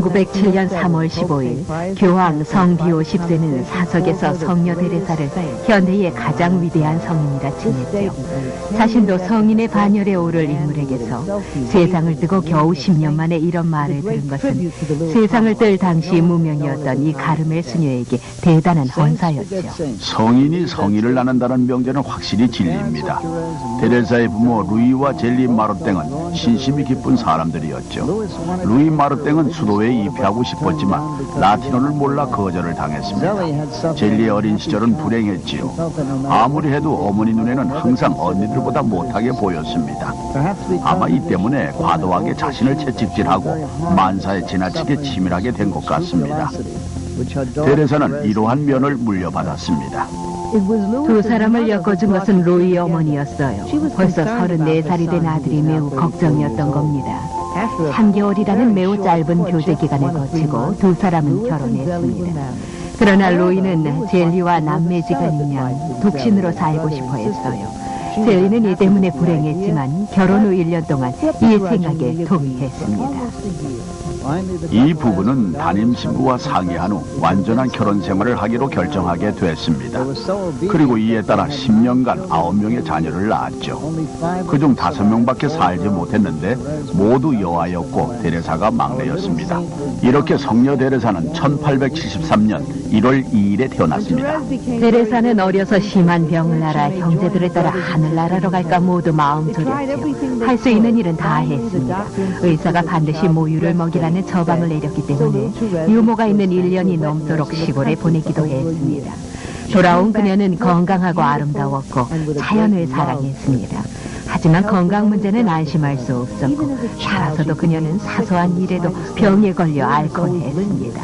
1907년 3월 15일 교황 성비오 10세는 사석에서 성녀 데레사를 현대의 가장 위대한 성인이라 칭했죠. 자신도 성인의 반열에 오를 인물에게서 세상을 뜨고 겨우 10년 만에 이런 말을 들은 것은 세상을 뜰 당시 무명이었던 이 가르멜 수녀에게 대단한 헌사였죠. 성인이 성인을 낳는다는 명제는 확실히 진리입니다. 데레사의 부모 루이와 젤리 마르땡은 신심이 깊은 사람들이었죠. 루이 마르땡은 수도에 입회하고 싶었지만 라틴어를 몰라 거절을 당했습니다. 젤리의 어린 시절은 불행했지요. 아무리 해도 어머니 눈에는 항상 언니들보다 못하게 보였습니다. 아마 이 때문에 과도하게 자신을 채찍질하고 만사에 지나치게 치밀하게 된 것 같습니다. 데레사는 이러한 면을 물려받았습니다. 두 사람을 엮어준 것은 루이 어머니였어요. 벌써 34살이 된 아들이 매우 걱정이었던 겁니다. 3개월이라는 매우 짧은 교제 기간을 거치고 두 사람은 결혼했습니다. 그러나 루이는 젤리와 남매지간인 양 독신으로 살고 싶어 했어요. 젤리는 이 때문에 불행했지만 결혼 후 1년 동안 이 생각에 동의했습니다. 이 부부는 담임 신부와 상의한 후 완전한 결혼 생활을 하기로 결정하게 됐습니다. 그리고 이에 따라 10년간 9명의 자녀를 낳았죠. 그중 5명밖에 살지 못했는데 모두 여아였고 데레사가 막내였습니다. 이렇게 성녀 데레사는 1873년 1월 2일에 태어났습니다. 데레사는 어려서 심한 병을 앓아 형제들을 따라 하늘나라로 갈까 모두 마음 졸였죠. 할 수 있는 일은 다 했습니다. 의사가 반드시 모유를 먹이라는 처방을 내렸기 때문에 유모가 있는 1년이 넘도록 시골에 보내기도 했습니다. 돌아온 그녀는 건강하고 아름다웠고 자연을 사랑했습니다. 하지만 건강 문제는 안심할 수 없었고 살아서도 그녀는 사소한 일에도 병에 걸려 앓곤 했습니다.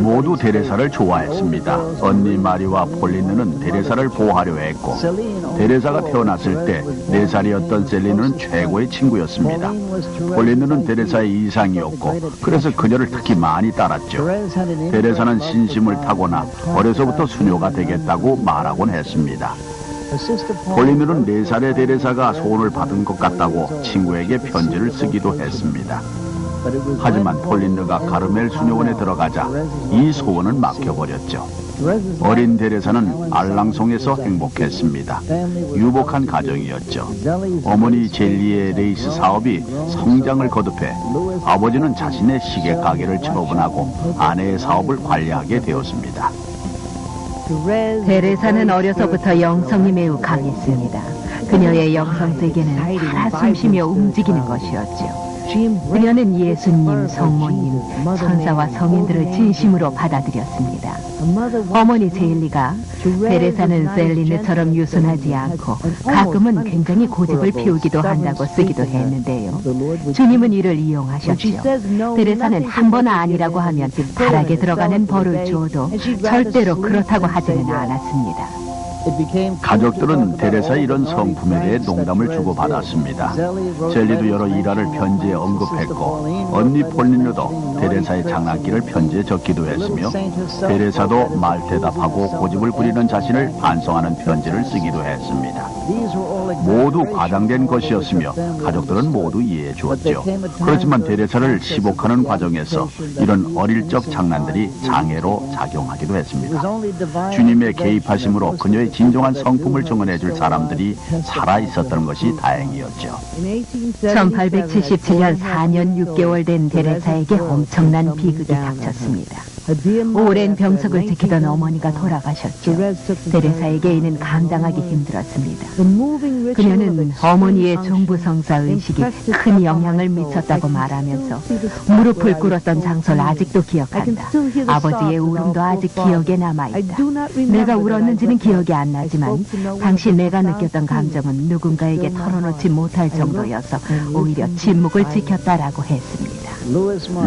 모두 데레사를 좋아했습니다. 언니 마리와 폴리느는 데레사를 보호하려 했고 데레사가 태어났을 때 4살이었던 셀리느는 최고의 친구였습니다. 폴리느는 데레사의 이상이었고 그래서 그녀를 특히 많이 따랐죠. 데레사는 신심을 타거나 어려서부터 수녀가 되겠다고 말하곤 했습니다. 폴리느는 4살의 데레사가 소원을 받은 것 같다고 친구에게 편지를 쓰기도 했습니다. 하지만 폴린느가 가르멜 수녀원에 들어가자 이 소원은 막혀버렸죠. 어린 데레사는 알랑송에서 행복했습니다. 유복한 가정이었죠. 어머니 젤리의 레이스 사업이 성장을 거듭해 아버지는 자신의 시계 가게를 처분하고 아내의 사업을 관리하게 되었습니다. 데레사는 어려서부터 영성이 매우 강했습니다. 그녀의 영성 세계는 살아 숨쉬며 움직이는 것이었죠. 그녀는 예수님, 성모님, 천사와 성인들을 진심으로 받아들였습니다. 어머니 젤리가 데레사는 셀리느처럼 유순하지 않고 가끔은 굉장히 고집을 피우기도 한다고 쓰기도 했는데요. 주님은 이를 이용하셨죠. 데레사는 한 번 아니라고 하면 바락에 들어가는 벌을 주어도 절대로 그렇다고 하지는 않았습니다. 가족들은 데레사의 이런 성품에 대해 농담을 주고받았습니다. 젤리도 여러 일화를 편지에 언급했고 언니 폴린느도 데레사의 장난기를 편지에 적기도 했으며 데레사도 말대답하고 고집을 부리는 자신을 반성하는 편지를 쓰기도 했습니다. 모두 과장된 것이었으며 가족들은 모두 이해해 주었죠. 그렇지만 데레사를 시복하는 과정에서 이런 어릴 적 장난들이 장애로 작용하기도 했습니다. 주님의 개입하심으로 그녀의 진정한 성품을 증언해 줄 사람들이 살아있었던 것이 다행이었죠. 1877년 4년 6개월 된 데레사에게 엄청난 비극이 닥쳤습니다. 오랜 병석을 지키던 어머니가 돌아가셨죠. 데레사에게 이는 감당하기 힘들었습니다. 그녀는 어머니의 종부성사 의식이 큰 영향을 미쳤다고 말하면서 무릎을 꿇었던 장소를 아직도 기억한다. 아버지의 울음도 아직 기억에 남아있다. 내가 울었는지는 기억이 안 나지만 당시 내가 느꼈던 감정은 누군가에게 털어놓지 못할 정도여서 오히려 침묵을 지켰다라고 했습니다.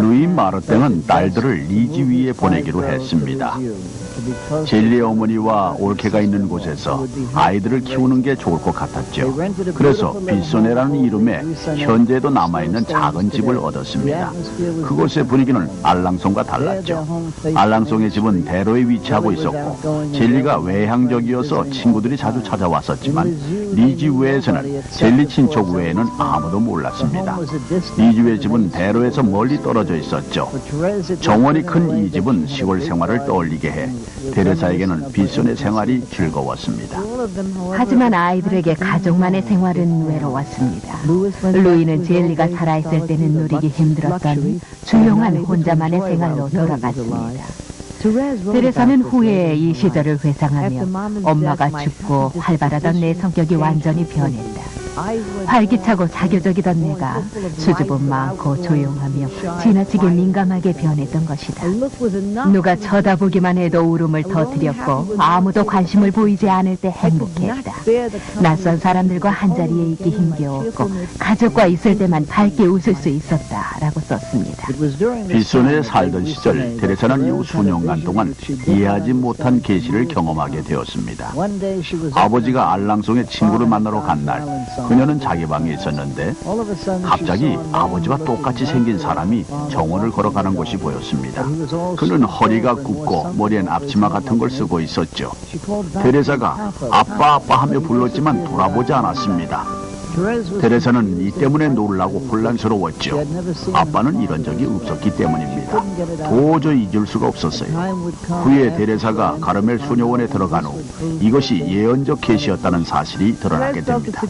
루이 마르땡은 딸들을 리지 위에 보내기로 했습니다. 젤리 어머니와 올케가 있는 곳에서 아이들을 키우는 게 좋을 것 같았죠. 그래서 빗소네라는 이름의 현재도 남아있는 작은 집을 얻었습니다. 그곳의 분위기는 알랑송과 달랐죠. 알랑송의 집은 대로에 위치하고 있었고 젤리가 외향적이어서 있어서 친구들이 자주 찾아왔었지만 리지 외에서는 젤리 친척 외에는 아무도 몰랐습니다. 리지의 집은 대로에서 멀리 떨어져 있었죠. 정원이 큰 이 집은 시골 생활을 떠올리게 해 데레사에게는 빗손의 생활이 즐거웠습니다. 하지만 아이들에게 가족만의 생활은 외로웠습니다. 루이는 젤리가 살아있을 때는 누리기 힘들었던 조용한 혼자만의 생활로 돌아갔습니다. 데레사는 후에 이 시절을 회상하며 엄마가 죽고 활발하던 내 성격이 완전히 변했다. 활기차고 사교적이던 내가 수줍음 많고 조용하며 지나치게 민감하게 변했던 것이다. 누가 쳐다보기만 해도 울음을 터뜨렸고 아무도 관심을 보이지 않을 때 행복했다. 낯선 사람들과 한자리에 있기 힘겨웠고 가족과 있을 때만 밝게 웃을 수 있었다라고 썼습니다. 빗손에 살던 시절 데레사는 이후 수년간 동안 이해하지 못한 계시를 경험하게 되었습니다. 아버지가 알랑송에 친구를 만나러 간 날 그녀는 자기 방에 있었는데 갑자기 아버지와 똑같이 생긴 사람이 정원을 걸어가는 것이 보였습니다. 그는 허리가 굽고 머리엔 앞치마 같은 걸 쓰고 있었죠. 데레사가 아빠 아빠 하며 불렀지만 돌아보지 않았습니다. 데레사는 이 때문에 놀라고 혼란스러웠죠. 아빠는 이런 적이 없었기 때문입니다. 도저히 잊을 수가 없었어요. 후에 데레사가 가르멜 수녀원에 들어간 후 이것이 예언적 계시였다는 사실이 드러나게 됩니다.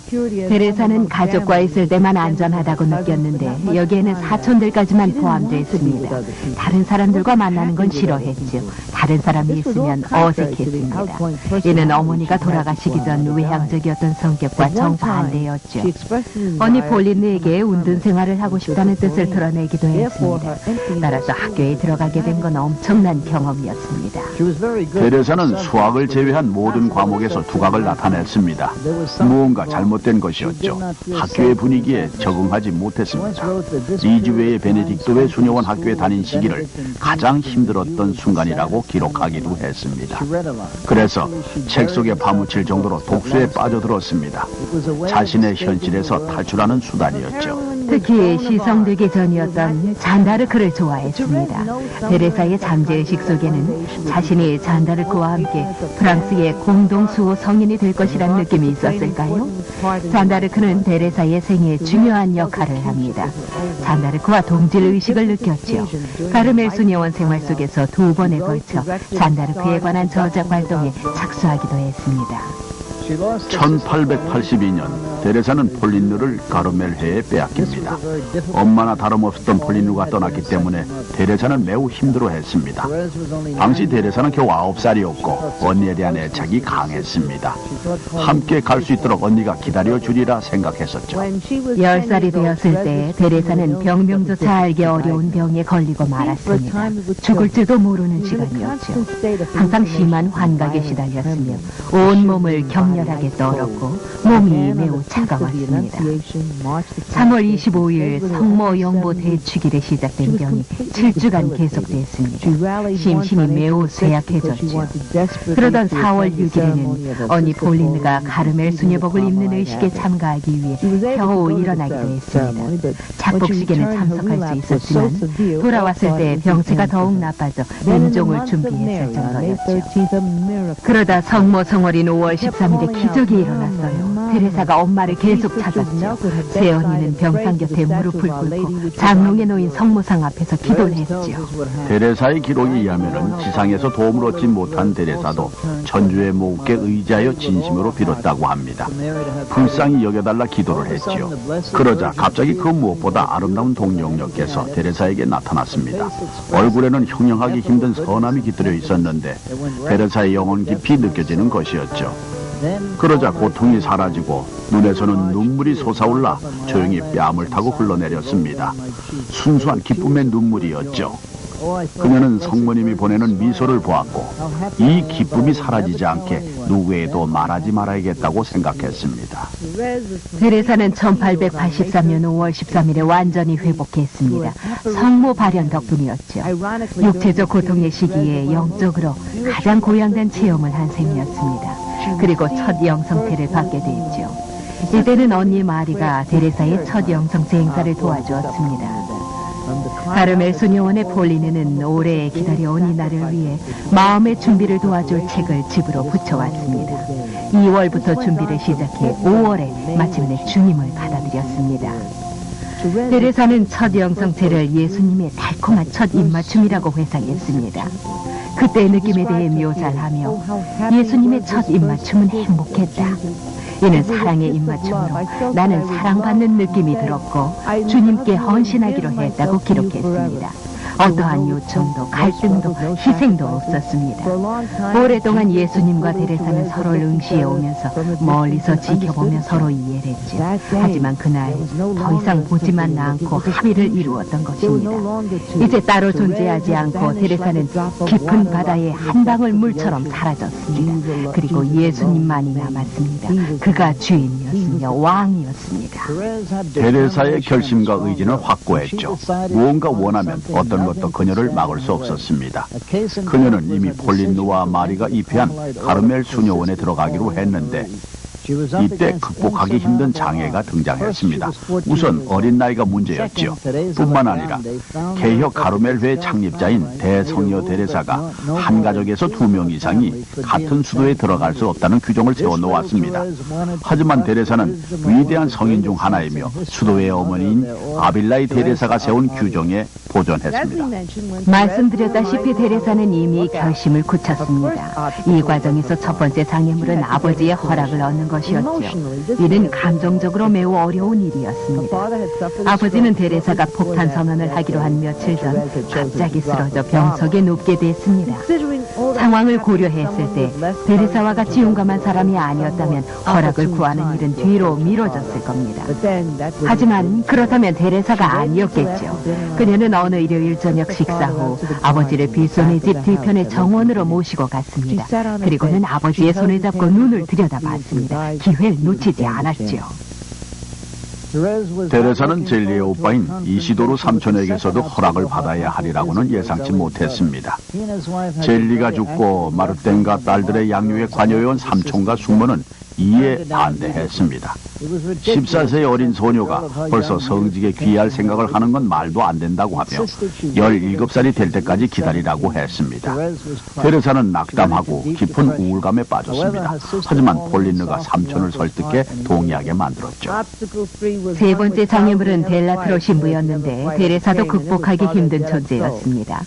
데레사는 가족과 있을 때만 안전하다고 느꼈는데 여기에는 사촌들까지만 포함되어 있습니다. 다른 사람들과 만나는 건 싫어했죠. 다른 사람이 있으면 어색했습니다. 이는 어머니가 돌아가시기 전 외향적이었던 성격과 정반대였죠. 언니 폴린에게 운동 생활을 하고 싶다는 뜻을 드러내기도 했습니다. 따라서 학교에 들어가게 된 건 엄청난 경험이었습니다. 데레사는 수학을 제외한 모든 과목에서 두각을 나타냈습니다. 무언가 잘못된 것이었죠. 학교의 분위기에 적응하지 못했습니다. 리지 외의 베네딕토 외 수녀원 학교에 다닌 시기를 가장 힘들었던 순간이라고 기록하기도 했습니다. 그래서 책 속에 파묻힐 정도로 독서에 빠져들었습니다. 자신의 현실에서 탈출하는 수단이었죠. 특히 시성되기 전이었던 잔다르크를 좋아했습니다. 데레사의 잠재의식 속에는 자신이 잔다르크와 함께 프랑스의 공동수호 성인이 될 것이라는 느낌이 있었을까요? 잔다르크는 데레사의 생애에 중요한 역할을 합니다. 잔다르크와 동질의식을 느꼈죠. 가르멜 수녀원 생활 속에서 2번에 걸쳐 잔다르크에 관한 저작 활동에 착수하기도 했습니다. 1882년 데레사는 폴린누를 가르멜해에 빼앗깁니다. 엄마나 다름없었던 폴린누가 떠났기 때문에 데레사는 매우 힘들어했습니다. 당시 데레사는 겨우 9살이었고 언니에 대한 애착이 강했습니다. 함께 갈 수 있도록 언니가 기다려주리라 생각했었죠. 10살이 되었을 때 데레사는 병명조차 알기 어려운 병에 걸리고 말았습니다. 죽을 줄도 모르는 시간이었죠. 항상 심한 환각에 시달렸으며 온몸을 격렬하게 떨었고 몸이 매우 차가웠습니다. 3월 25일 성모 영보 대축일에 시작된 병이 7주간 계속됐습니다. 심신이 매우 쇠약해졌죠. 그러던 4월 6일에는 언니 폴린느가 가르멜 수녀복을 입는 의식에 참가하기 위해 겨우 일어나기도 했습니다. 작복식에는 참석할 수 있었지만 돌아왔을 때 병세가 더욱 나빠져 임종을 준비했을 정도였죠. 그러다 성모 성월인 5월 13일에 기적이 일어났어요. 데레사가 엄마를 계속 찾았죠. 새언니는 병상 곁에 무릎을 꿇고 장롱에 놓인 성모상 앞에서 기도를 했죠. 데레사의 기록에 의하면 지상에서 도움을 얻지 못한 데레사도 천주의 목에 의지하여 진심으로 빌었다고 합니다. 불쌍히 여겨달라 기도를 했지요. 그러자 갑자기 그 무엇보다 아름다운 동정녀께서 데레사에게 나타났습니다. 얼굴에는 형용하기 힘든 선함이 깃들여 있었는데 데레사의 영혼 깊이 느껴지는 것이었죠. 그러자 고통이 사라지고 눈에서는 눈물이 솟아올라 조용히 뺨을 타고 흘러내렸습니다. 순수한 기쁨의 눈물이었죠. 그녀는 성모님이 보내는 미소를 보았고 이 기쁨이 사라지지 않게 누구에도 말하지 말아야겠다고 생각했습니다. 데레사는 1883년 5월 13일에 완전히 회복했습니다. 성모 발현 덕분이었죠. 육체적 고통의 시기에 영적으로 가장 고양된 체험을 한 셈이었습니다. 그리고 첫 영성체를 받게 됐죠. 이때는 언니 마리가 데레사의 첫 영성체 행사를 도와주었습니다. 가르멜 수녀원의 폴리네는 오래 기다려온 이날을 위해 마음의 준비를 도와줄 책을 집으로 붙여왔습니다. 2월부터 준비를 시작해 5월에 마침내 주님을 받아들였습니다. 테레사는 첫 영성체를 예수님의 달콤한 첫 입맞춤이라고 회상했습니다. 그때의 느낌에 대해 묘사를 하며 예수님의 첫 입맞춤은 행복했다. 이는 사랑의 입맞춤으로 나는 사랑받는 느낌이 들었고 주님께 헌신하기로 했다고 기록했습니다. 어떠한 요청도 갈등도 희생도 없었습니다. 오랫동안 예수님과 데레사는 서로를 응시해 오면서 멀리서 지켜보며 서로 이해를 했죠. 하지만 그날 더 이상 보지만 않고 합의를 이루었던 것입니다. 이제 따로 존재하지 않고 데레사는 깊은 바다의 한 방울 물처럼 사라졌습니다. 그리고 예수님만이 남았습니다. 그가 주인이었으며 왕이었습니다. 데레사의 결심과 의지는 확고했죠. 무언가 원하면 어떤 것도 그녀를 막을 수 없었습니다. 그녀는 이미 폴린느와 마리가 입회한 가르멜 수녀원에 들어가기로 했는데 이때 극복하기 힘든 장애가 등장했습니다. 우선 어린 나이가 문제였죠. 뿐만 아니라 개혁 가르멜회 창립자인 대성녀 데레사가 한 가족에서 2명 이상이 같은 수도에 들어갈 수 없다는 규정을 세워놓았습니다. 하지만 데레사는 위대한 성인 중 하나이며 수도의 어머니인 아빌라이 데레사가 세운 규정에 도전했습니다. 말씀드렸다시피 데레사는 이미 결심을 굳혔습니다. 이 과정에서 첫 번째 장애물은 아버지의 허락을 얻는 것이었죠. 이는 감정적으로 매우 어려운 일이었습니다. 아버지는 데레사가 폭탄 선언을 하기로 한 며칠 전 갑자기 쓰러져 병석에 눕게 됐습니다. 상황을 고려했을 때 데레사와 같이 용감한 사람이 아니었다면 허락을 구하는 일은 뒤로 미뤄졌을 겁니다. 하지만 그렇다면 데레사가 아니었겠죠. 그녀는 어느 일요일 저녁 식사 후 아버지를 빗손의 집 뒤편의 정원으로 모시고 갔습니다. 그리고는 아버지의 손을 잡고 눈을 들여다봤습니다. 기회를 놓치지 않았죠. 데레사는 젤리의 오빠인 이시도르 삼촌에게서도 허락을 받아야 하리라고는 예상치 못했습니다. 젤리가 죽고 마르땡과 딸들의 양육에 관여해온 삼촌과 숙모는 이에 반대했습니다. 14세의 어린 소녀가 벌써 성직에 귀할 생각을 하는 건 말도 안 된다고 하며 17살이 될 때까지 기다리라고 했습니다. 데레사는 낙담하고 깊은 우울감에 빠졌습니다. 하지만 폴린느가 삼촌을 설득해 동의하게 만들었죠. 세 번째 장애물은 델라트로 신부였는데 데레사도 극복하기 힘든 존재였습니다.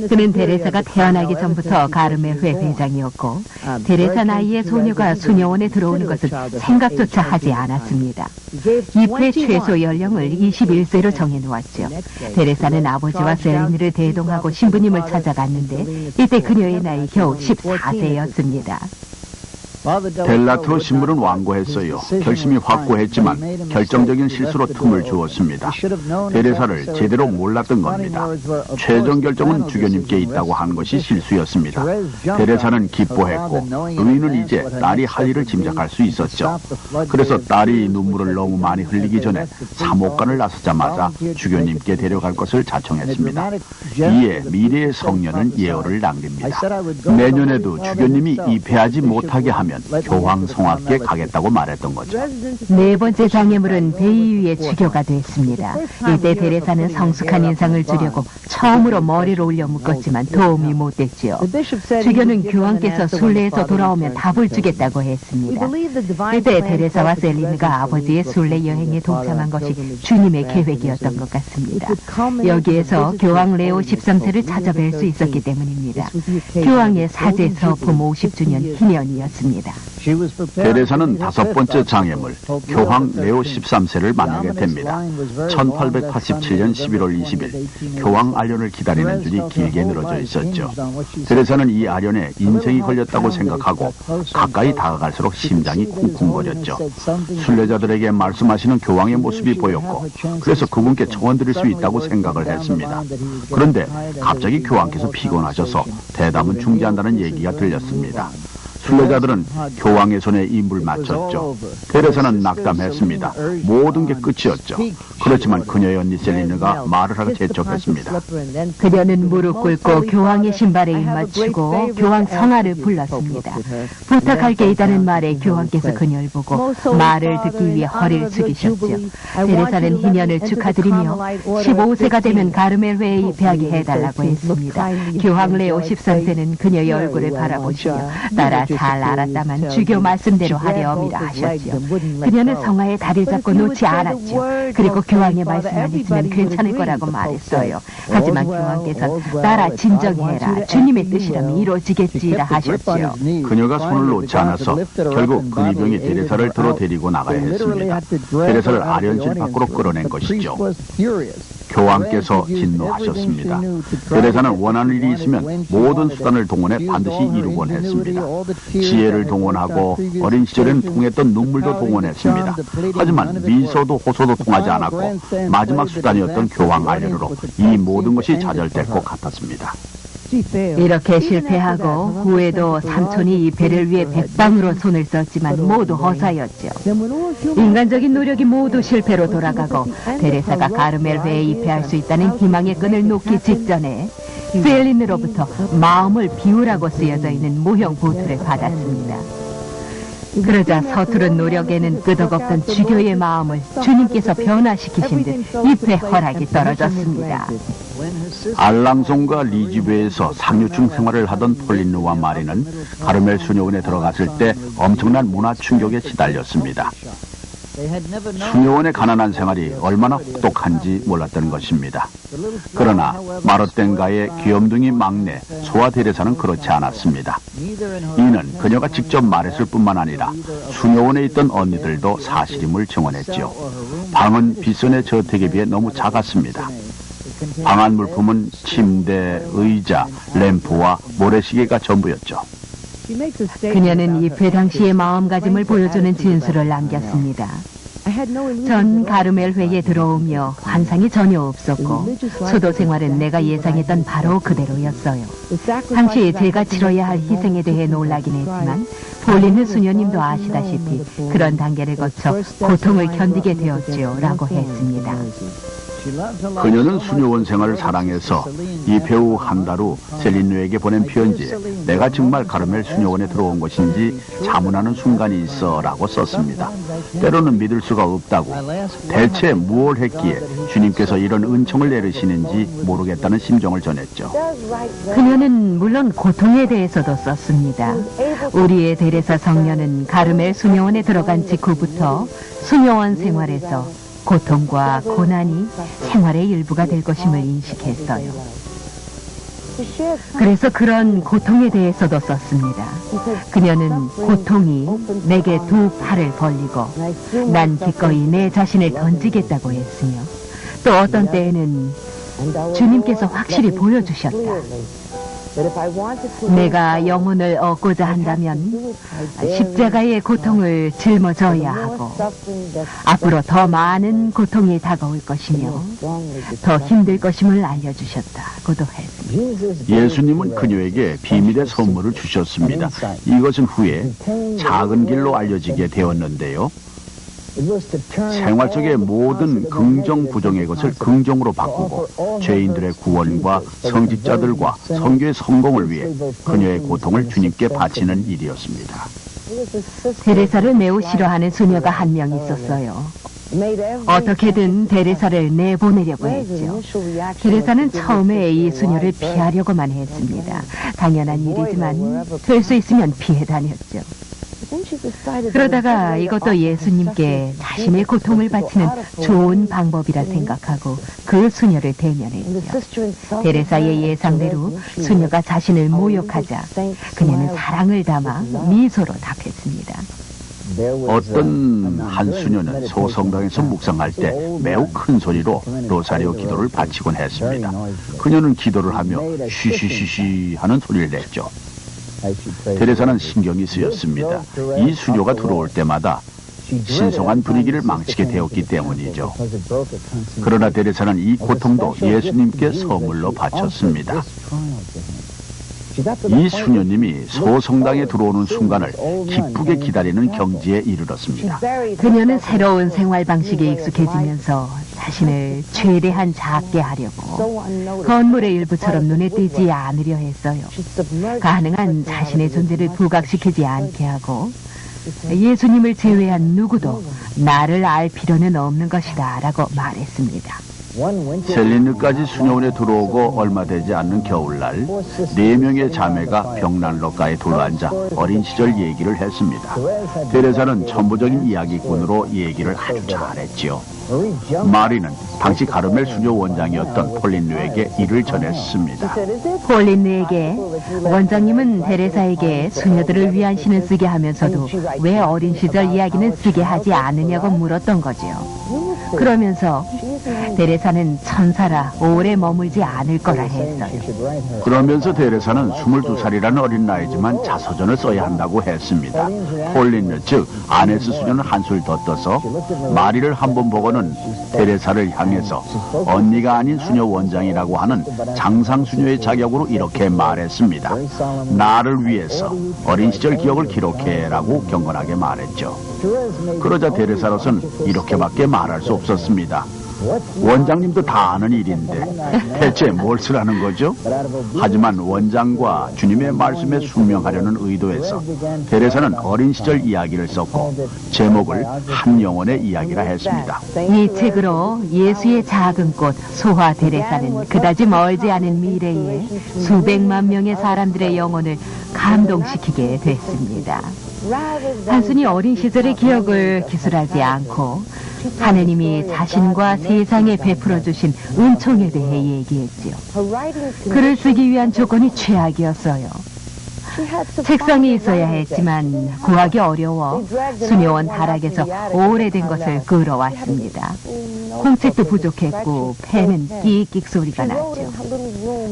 그는 데레사가 태어나기 전부터 가르멜회 회장이었고 데레사 나이의 소녀가 수녀원에 들어오는 것은 생각조차 하지 않았습니다. 입회 최소 연령을 21세로 정해놓았죠. 데레사는 아버지와 셀리느를 대동하고 신부님을 찾아갔는데 이때 그녀의 나이 겨우 14세였습니다. 델라트로 신부는 완고했어요. 결심이 확고했지만 결정적인 실수로 틈을 주었습니다. 데레사를 제대로 몰랐던 겁니다. 최종 결정은 주교님께 있다고 하는 것이 실수였습니다. 데레사는 기뻐했고 의인은 이제 딸이 할 일을 짐작할 수 있었죠. 그래서 딸이 눈물을 너무 많이 흘리기 전에 사목간을 나서자마자 주교님께 데려갈 것을 자청했습니다. 이에 미래의 성년은 예언을 남깁니다. 내년에도 주교님이 입회하지 못하게 하면 교황 성악에 가겠다고 말했던 거죠. 네 번째 장애물은 베이 위에 추교가 됐습니다. 이때 데레사는 성숙한 인상을 주려고 처음으로 머리를 올려 묶었지만 도움이 못 됐지요. 주교는 교황께서 순례에서 돌아오면 답을 주겠다고 했습니다. 이때 데레사와 셀리느가 아버지의 순례 여행에 동참한 것이 주님의 계획이었던 것 같습니다. 여기에서 교황 레오 13세를 찾아뵐 수 있었기 때문입니다. 교황의 사제 서품 50주년 기념이었습니다. 데레사는 5번째 장애물 교황 레오 13세를 만나게 됩니다. 1887년 11월 20일 교황 아련을 기다리는 줄이 길게 늘어져 있었죠. 데레사는 이 아련에 인생이 걸렸다고 생각하고 가까이 다가갈수록 심장이 쿵쿵거렸죠. 순례자들에게 말씀하시는 교황의 모습이 보였고 그래서 그분께 청원드릴 수 있다고 생각을 했습니다. 그런데 갑자기 교황께서 피곤하셔서 대담은 중지한다는 얘기가 들렸습니다. 순례자들은 교황의 손에 입을 맞췄죠. 테레사는 낙담했습니다. 모든 게 끝이었죠. 그렇지만 그녀의 언니 셀리느가 말을 하고 재촉했습니다. 그녀는 무릎 꿇고 교황의 신발에 입 맞추고 교황 성화를 불렀습니다. 부탁할 게 있다는 말에 교황께서 그녀를 보고 말을 듣기 위해 허리를 숙이셨죠. 테레사는 희년을 축하드리며 15세가 되면 가르멜 회에 입회하게 해달라고 했습니다. 교황 레오 13세는 그녀의 얼굴을 바라보시며 따라 잘 알았다만 주교 말씀대로 하려옵니다 하셨지요. 그녀는 성화에 다리를 잡고 놓지 않았죠. 그리고 교황의 말씀만 있으면 괜찮을 거라고 말했어요. 하지만 교황께서 따라 진정해라. 주님의 뜻이라면 이루어지겠지라 하셨죠. 그녀가 손을 놓지 않아서 결국 근위병이 테레사를 들어 데리고 나가야 했습니다. 테레사를 아련실 밖으로 끌어낸 것이죠. 교황께서 진노하셨습니다. 테레사는 원하는 일이 있으면 모든 수단을 동원해 반드시 이루곤 했습니다. 지혜를 동원하고 어린 시절에는 통했던 눈물도 동원했습니다. 하지만 미소도 호소도 통하지 않았고 마지막 수단이었던 교황 아련으로 이 모든 것이 좌절될 것 같았습니다. 이렇게 실패하고 후에도 삼촌이 이 배를 위해 백방으로 손을 썼지만 모두 허사였죠. 인간적인 노력이 모두 실패로 돌아가고 테레사가 가르멜 회에 입회할 수 있다는 희망의 끈을 놓기 직전에 셀린으로부터 마음을 비우라고 쓰여져 있는 모형 보트를 받았습니다. 그러자 서투른 노력에는 끄덕없던 주교의 마음을 주님께서 변화시키신 듯 입회 허락이 떨어졌습니다. 알랑송과 리지베에서 상류층 생활을 하던 폴린느와 마리는 가르멜 수녀원에 들어갔을 때 엄청난 문화 충격에 시달렸습니다. 수녀원의 가난한 생활이 얼마나 혹독한지 몰랐던 것입니다. 그러나 마르땡가의 귀염둥이 막내 소아 테레사는 그렇지 않았습니다. 이는 그녀가 직접 말했을 뿐만 아니라 수녀원에 있던 언니들도 사실임을 증언했죠. 방은 빗선의 저택에 비해 너무 작았습니다. 방안 물품은 침대, 의자, 램프와 모래시계가 전부였죠. 그녀는 입회 당시의 마음가짐을 보여주는 진술을 남겼습니다. 전 가르멜 회에 들어오며 환상이 전혀 없었고 수도 생활은 내가 예상했던 바로 그대로였어요. 당시 제가 치러야 할 희생에 대해 놀라긴 했지만 폴린느 수녀님도 아시다시피 그런 단계를 거쳐 고통을 견디게 되었지요 라고 했습니다. 그녀는 수녀원 생활을 사랑해서 입회 후 한 달 후 셀린느에게 보낸 편지에 내가 정말 가르멜 수녀원에 들어온 것인지 자문하는 순간이 있어 라고 썼습니다. 때로는 믿을 수가 없다고, 대체 무엇을 했기에 주님께서 이런 은총을 내리시는지 모르겠다는 심정을 전했죠. 그녀는 물론 고통에 대해서도 썼습니다. 우리의 데레사 성녀는 가르멜 수녀원에 들어간 직후부터 수녀원 생활에서 고통과 고난이 생활의 일부가 될 것임을 인식했어요. 그래서 그런 고통에 대해서도 썼습니다. 그녀는 고통이 내게 두 팔을 벌리고 난 기꺼이 내 자신을 던지겠다고 했으며 또 어떤 때에는 주님께서 확실히 보여주셨다. 내가 영혼을 얻고자 한다면 십자가의 고통을 짊어져야 하고 앞으로 더 많은 고통이 다가올 것이며 더 힘들 것임을 알려주셨다고도 했습니다. 예수님은 그녀에게 비밀의 선물을 주셨습니다. 이것은 후에 작은 길로 알려지게 되었는데요. 생활 속의 모든 긍정 부정의 것을 긍정으로 바꾸고 죄인들의 구원과 성직자들과 선교의 성공을 위해 그녀의 고통을 주님께 바치는 일이었습니다. 데레사를 매우 싫어하는 수녀가 한 명 있었어요. 어떻게든 데레사를 내보내려고 했죠. 데레사는 처음에 이 수녀를 피하려고만 했습니다. 당연한 일이지만 될 수 있으면 피해 다녔죠. 그러다가 이것도 예수님께 자신의 고통을 바치는 좋은 방법이라 생각하고 그 수녀를 대면했죠. 데레사의 예상대로 수녀가 자신을 모욕하자 그녀는 사랑을 담아 미소로 답했습니다. 어떤 한 수녀는 소성당에서 묵상할 때 매우 큰 소리로 로사리오 기도를 바치곤 했습니다. 그녀는 기도를 하며 쉬쉬쉬쉬 하는 소리를 냈죠. 데레사는 신경이 쓰였습니다. 이 수녀가 들어올 때마다 신성한 분위기를 망치게 되었기 때문이죠. 그러나 데레사는 이 고통도 예수님께 선물로 바쳤습니다. 이 수녀님이 소성당에 들어오는 순간을 기쁘게 기다리는 경지에 이르렀습니다. 그녀는 새로운 생활 방식에 익숙해지면서 자신을 최대한 작게 하려고 건물의 일부처럼 눈에 띄지 않으려 했어요. 가능한 자신의 존재를 부각시키지 않게 하고 예수님을 제외한 누구도 나를 알 필요는 없는 것이다 라고 말했습니다. 셀린느까지 수녀원에 들어오고 얼마 되지 않는 겨울날 4명의 자매가 벽난로가에 둘러앉아 어린 시절 얘기를 했습니다. 데레사는 천부적인 이야기꾼으로 얘기를 아주 잘했지요. 마리는 당시 가르멜 수녀 원장이었던 폴린느에게 이를 전했습니다. 폴린느에게 원장님은 데레사에게 수녀들을 위한 시는 쓰게 하면서도 왜 어린 시절 이야기는 쓰게 하지 않느냐고 물었던 거지요. 그러면서 데레사는 천사라 오래 머물지 않을 거라 했어요. 그러면서 데레사는 22살이라는 어린 나이지만 자서전을 써야 한다고 했습니다. 폴린느 즉 아네스 수녀는 한술 더 떠서 마리를 한번 보고는 데레사를 향해서 언니가 아닌 수녀 원장이라고 하는 장상 수녀의 자격으로 이렇게 말했습니다. 나를 위해서 어린 시절 기억을 기록해라고 경건하게 말했죠. 그러자 데레사로서는 이렇게밖에 말할 수 없었습니다. 원장님도 다 아는 일인데 대체 뭘 쓰라는 거죠? 하지만 원장과 주님의 말씀에 순명하려는 의도에서 데레사는 어린 시절 이야기를 썼고 제목을 한 영혼의 이야기라 했습니다. 이 책으로 예수의 작은 꽃 소화 데레사는 그다지 멀지 않은 미래에 수백만 명의 사람들의 영혼을 감동시키게 됐습니다. 단순히 어린 시절의 기억을 기술하지 않고 하느님이 자신과 세상에 베풀어 주신 은총에 대해 얘기했지요. 글을 쓰기 위한 조건이 최악이었어요. 책상이 있어야 했지만 구하기 어려워 수녀원 다락에서 오래된 것을 끌어왔습니다. 공책도 부족했고 펜은 끽끽 소리가 났죠.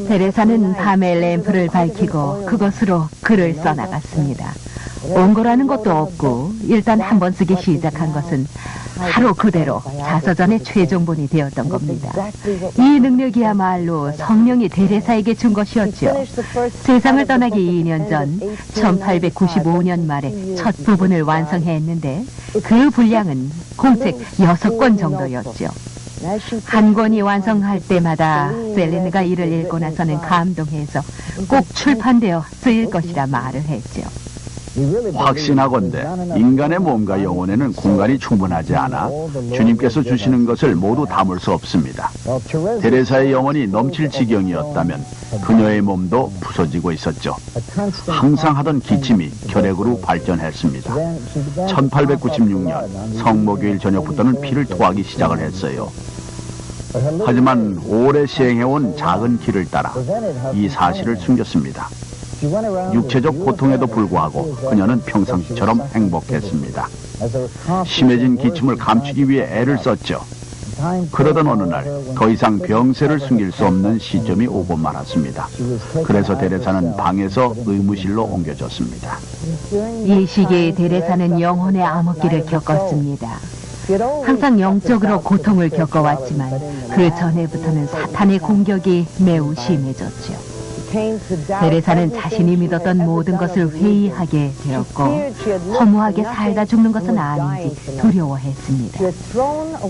데레사는 밤에 램프를 밝히고 그것으로 글을 써나갔습니다. 옹고라는 것도 없고 일단 한 번 쓰기 시작한 것은 하루 그대로 자서전의 최종본이 되었던 겁니다. 이 능력이야말로 성령이 데레사에게 준 것이었죠. 세상을 떠나기 2년 전 1895년 말에 첫 부분을 완성했는데 그 분량은 공책 6권 정도였죠. 한 권이 완성할 때마다 셀린느가 이를 읽고 나서는 감동해서 꼭 출판되어 쓰일 것이라 말을 했죠. 확신하건대 인간의 몸과 영혼에는 공간이 충분하지 않아 주님께서 주시는 것을 모두 담을 수 없습니다. 데레사의 영혼이 넘칠 지경이었다면 그녀의 몸도 부서지고 있었죠. 항상 하던 기침이 결핵으로 발전했습니다. 1896년 성목요일 저녁부터는 피를 토하기 시작을 했어요. 하지만 오래 시행해온 작은 길을 따라 이 사실을 숨겼습니다. 육체적 고통에도 불구하고 그녀는 평상시처럼 행복했습니다. 심해진 기침을 감추기 위해 애를 썼죠. 그러던 어느 날 더 이상 병세를 숨길 수 없는 시점이 오고 말았습니다. 그래서 데레사는 방에서 의무실로 옮겨졌습니다. 이 시기에 데레사는 영혼의 암흑기를 겪었습니다. 항상 영적으로 고통을 겪어왔지만 그 전에부터는 사탄의 공격이 매우 심해졌죠. 데레사는 자신이 믿었던 모든 것을 회의하게 되었고 허무하게 살다 죽는 것은 아닌지 두려워했습니다.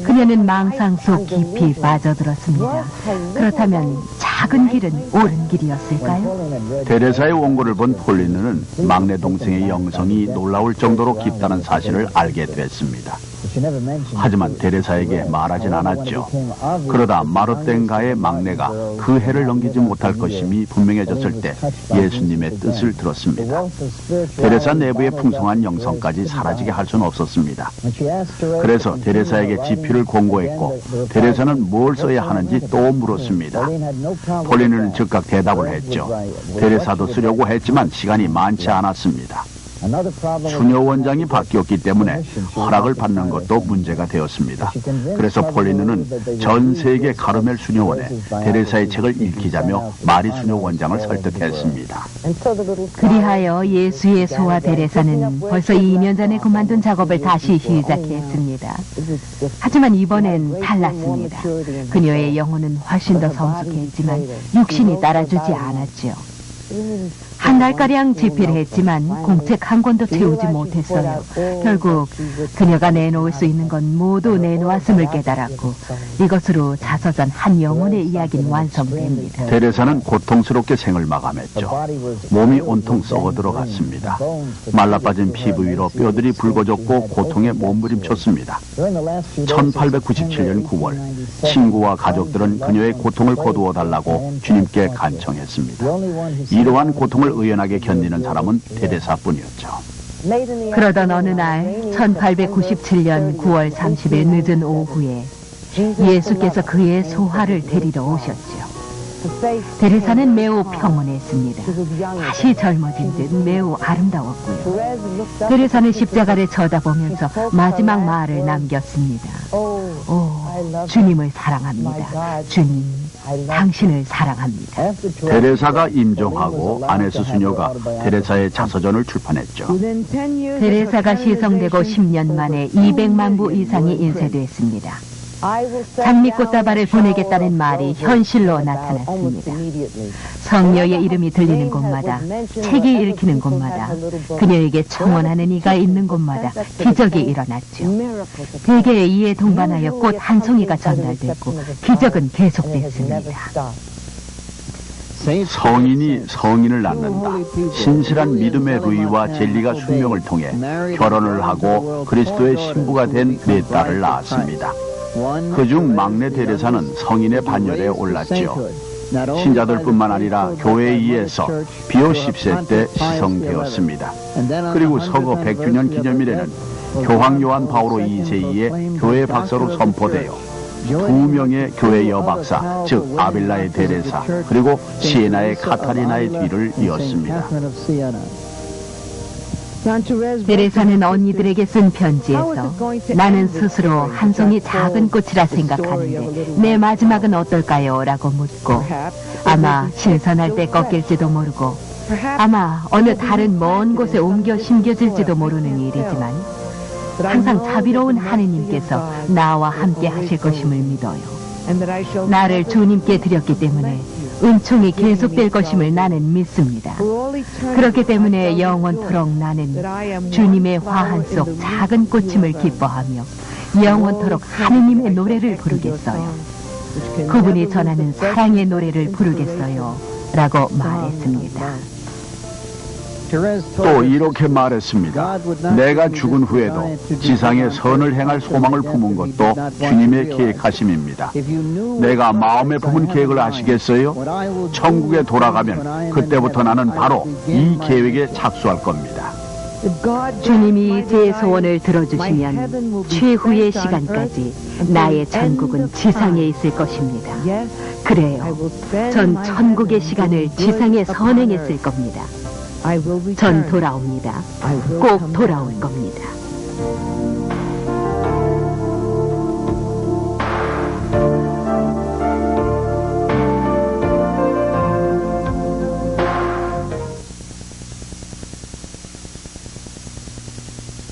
그녀는 망상 속 깊이 빠져들었습니다. 그렇다면 작은 길은 옳은 길이었을까요? 데레사의 원고를 본 폴린느는 막내 동생의 영성이 놀라울 정도로 깊다는 사실을 알게 됐습니다. 하지만 데레사에게 말하진 않았죠. 그러다 마르땡가의 막내가 그 해를 넘기지 못할 것임이 분명해졌을 때 예수님의 뜻을 들었습니다. 데레사 내부의 풍성한 영성까지 사라지게 할 수는 없었습니다. 그래서 데레사에게 지필을 공고했고 데레사는 뭘 써야 하는지 또 물었습니다. 폴린느는 즉각 대답을 했죠. 데레사도 쓰려고 했지만 시간이 많지 않았습니다. 수녀 원장이 바뀌었기 때문에 허락을 받는 것도 문제가 되었습니다. 그래서 폴린느는 전 세계 가르멜 수녀원에 데레사의 책을 읽히자며 마리 수녀 원장을 설득했습니다. 그리하여 예수의 소와 데레사는 벌써 2년 전에 그만둔 작업을 다시 시작했습니다. 하지만 이번엔 달랐습니다. 그녀의 영혼은 훨씬 더 성숙했지만 육신이 따라주지 않았죠. 한 달가량 집필을 했지만 공책 한 권도 채우지 못했어요. 결국 그녀가 내놓을 수 있는 건 모두 내놓았음을 깨달았고 이것으로 자서전 한 영혼의 이야기는 완성됩니다. 테레사는 고통스럽게 생을 마감했죠. 몸이 온통 썩어 들어갔습니다. 말라빠진 피부 위로 뼈들이 붉어졌고 고통에 몸부림쳤습니다. 1897년 9월 친구와 가족들은 그녀의 고통을 거두어 달라고 주님께 간청했습니다. 이러한 고통을 의연하게 견디는 사람은 테레사뿐이었죠. 그러던 어느 날 1897년 9월 30일 늦은 오후에 예수께서 그의 소화를 데리러 오셨죠. 테레사는 매우 평온했습니다. 다시 젊어진 듯 매우 아름다웠고요. 테레사는 십자가를 쳐다보면서 마지막 말을 남겼습니다. 주님을 사랑합니다. 주님, 당신을 사랑합니다. 테레사가 임종하고 아네스 수녀가 테레사의 자서전을 출판했죠. 테레사가 시성되고 10년 만에 200만 부 이상이 인쇄됐습니다. 장미꽃다발을 보내겠다는 말이 현실로 나타났습니다. 성녀의 이름이 들리는 곳마다, 책이 읽히는 곳마다, 그녀에게 청혼하는 이가 있는 곳마다 기적이 일어났죠. 대개 이에 동반하여 꽃 한 송이가 전달됐고 기적은 계속됐습니다. 성인이 성인을 낳는다. 신실한 믿음의 루이와 젤리가 순명을 통해 결혼을 하고 그리스도의 신부가 된 네 딸을 낳았습니다. 그중 막내 테레사는 성인의 반열에 올랐지요. 신자들뿐만 아니라 교회에 의해서 비오 10세 때 시성되었습니다. 그리고 서거 100주년 기념일에는 교황 요한 바오로 2세의 교회 박사로 선포되어 2명의 교회 여박사, 즉 아빌라의 테레사, 그리고 시에나의 카타리나의 뒤를 이었습니다. 테레사는 언니들에게 쓴 편지에서 나는 스스로 한 송이 작은 꽃이라 생각하는데 내 마지막은 어떨까요? 라고 묻고 아마 신선할 때 꺾일지도 모르고 아마 어느 다른 먼 곳에 옮겨 심겨질지도 모르는 일이지만 항상 자비로운 하느님께서 나와 함께 하실 것임을 믿어요. 나를 주님께 드렸기 때문에 은총이 계속될 것임을 나는 믿습니다. 그렇기 때문에 영원토록 나는 주님의 화한 속 작은 꽃임을 기뻐하며 영원토록 하느님의 노래를 부르겠어요. 그분이 전하는 사랑의 노래를 부르겠어요. 라고 말했습니다. 또 이렇게 말했습니다. 내가 죽은 후에도 지상에 선을 행할 소망을 품은 것도 주님의 계획하심입니다. 내가 마음에 품은 계획을 아시겠어요? 천국에 돌아가면 그때부터 나는 바로 이 계획에 착수할 겁니다. 주님이 제 소원을 들어주시면 최후의 시간까지 나의 천국은 지상에 있을 것입니다. 그래요. 전 천국의 시간을 지상에 선행했을 겁니다. 전 돌아옵니다. 꼭 돌아올 겁니다.